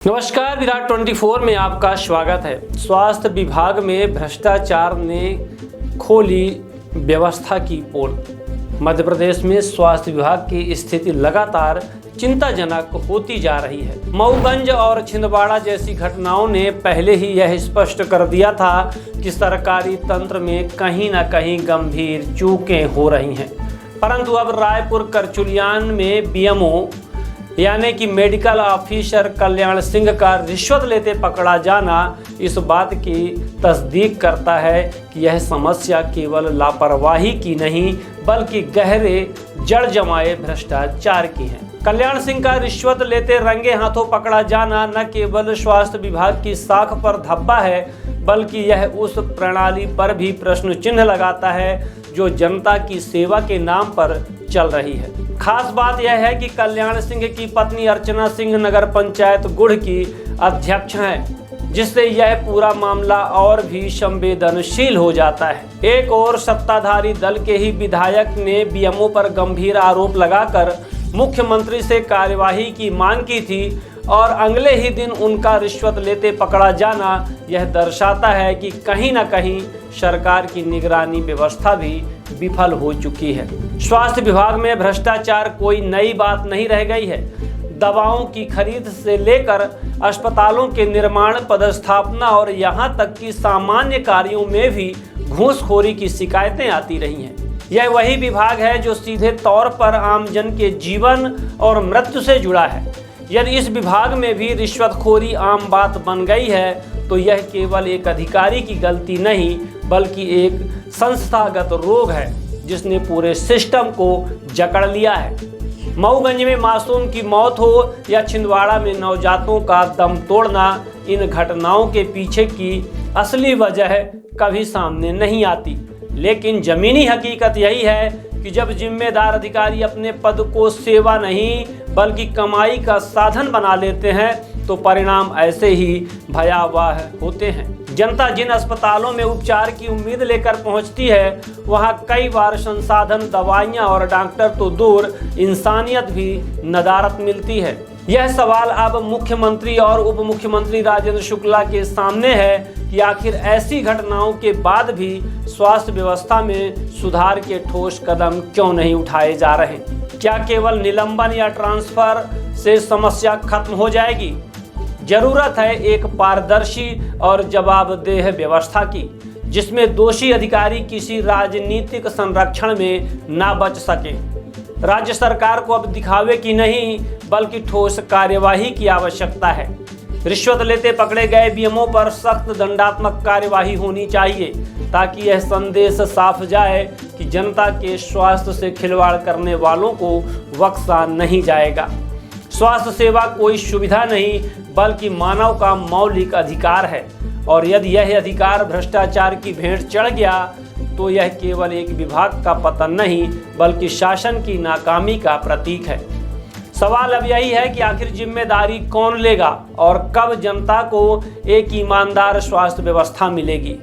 नमस्कार, विराट 24 में आपका स्वागत है। स्वास्थ्य विभाग में भ्रष्टाचार ने खोली व्यवस्था की पोल। मध्य प्रदेश में स्वास्थ्य विभाग की स्थिति लगातार चिंताजनक होती जा रही है। मऊगंज और छिंदवाड़ा जैसी घटनाओं ने पहले ही यह स्पष्ट कर दिया था कि सरकारी तंत्र में कहीं न कहीं गंभीर चूकें हो रही हैं। परंतु अब रायपुर करचुलियान में बीएमओ यानी कि मेडिकल ऑफिसर कल्याण सिंह का रिश्वत लेते पकड़ा जाना इस बात की तस्दीक करता है कि यह समस्या केवल लापरवाही की नहीं बल्कि गहरे जड़ जमाए भ्रष्टाचार की है। कल्याण सिंह का रिश्वत लेते रंगे हाथों पकड़ा जाना न केवल स्वास्थ्य विभाग की साख पर धब्बा है बल्कि यह उस प्रणाली पर भी प्रश्न चिन्ह लगाता है जो जनता की सेवा के नाम पर चल रही है। खास बात यह है कि कल्याण सिंह की पत्नी अर्चना सिंह नगर पंचायत गुढ़ की अध्यक्ष हैं, जिससे यह पूरा मामला और भी संवेदनशील हो जाता है। एक और सत्ताधारी दल के ही विधायक ने बीएमओ पर गंभीर आरोप लगाकर मुख्यमंत्री से कार्यवाही की मांग की थी और अगले ही दिन उनका रिश्वत लेते पकड़ा जाना यह दर्शाता है कि कहीं न कहीं सरकार की निगरानी व्यवस्था भी विफल हो चुकी है। स्वास्थ्य विभाग में भ्रष्टाचार कोई नई बात नहीं रह गई है। दवाओं की खरीद से लेकर अस्पतालों के निर्माण, पदस्थापना और यहां तक कि सामान्य कार्यों में भी घूसखोरी की शिकायतें आती रही हैं। यह वही विभाग है जो सीधे तौर पर आमजन के जीवन और मृत्यु से जुड़ा है। यदि इस विभाग में भी रिश्वतखोरी आम बात बन गई है तो यह केवल एक अधिकारी की गलती नहीं बल्कि एक संस्थागत रोग है जिसने पूरे सिस्टम को जकड़ लिया है। मऊगंज में मासूम की मौत हो या छिंदवाड़ा में नवजातों का दम तोड़ना, इन घटनाओं के पीछे की असली वजह कभी सामने नहीं आती। लेकिन जमीनी हकीकत यही है कि जब जिम्मेदार अधिकारी अपने पद को सेवा नहीं बल्कि कमाई का साधन बना लेते हैं तो परिणाम ऐसे ही भयावह होते हैं। जनता जिन अस्पतालों में उपचार की उम्मीद लेकर पहुंचती है वहां कई बार संसाधन, दवाइयां और डॉक्टर तो दूर, इंसानियत भी नदारत मिलती है। यह सवाल अब मुख्यमंत्री और उप मुख्यमंत्री राजेंद्र शुक्ला के सामने है कि आखिर ऐसी घटनाओं के बाद भी स्वास्थ्य व्यवस्था में सुधार के ठोस कदम क्यों नहीं उठाए जा रहे? क्या केवल निलंबन या ट्रांसफर से समस्या खत्म हो जाएगी? जरूरत है एक पारदर्शी और जवाबदेह व्यवस्था की जिसमें दोषी अधिकारी किसी राजनीतिक संरक्षण में ना बच सके। राज्य सरकार को अब दिखावे की नहीं बल्कि ठोस कार्यवाही की आवश्यकता है। रिश्वत लेते पकड़े गए बीएमओ पर सख्त दंडात्मक कार्यवाही होनी चाहिए ताकि यह संदेश साफ जाए कि जनता के स्वास्थ्य से खिलवाड़ करने वालों को बख्शा नहीं जाएगा। स्वास्थ्य सेवा कोई सुविधा नहीं बल्कि मानव का मौलिक अधिकार है और यदि यह अधिकार भ्रष्टाचार की भेंट चढ़ गया तो यह केवल एक विभाग का पतन नहीं बल्कि शासन की नाकामी का प्रतीक है। सवाल अब यही है कि आखिर जिम्मेदारी कौन लेगा और कब जनता को एक ईमानदार स्वास्थ्य व्यवस्था मिलेगी।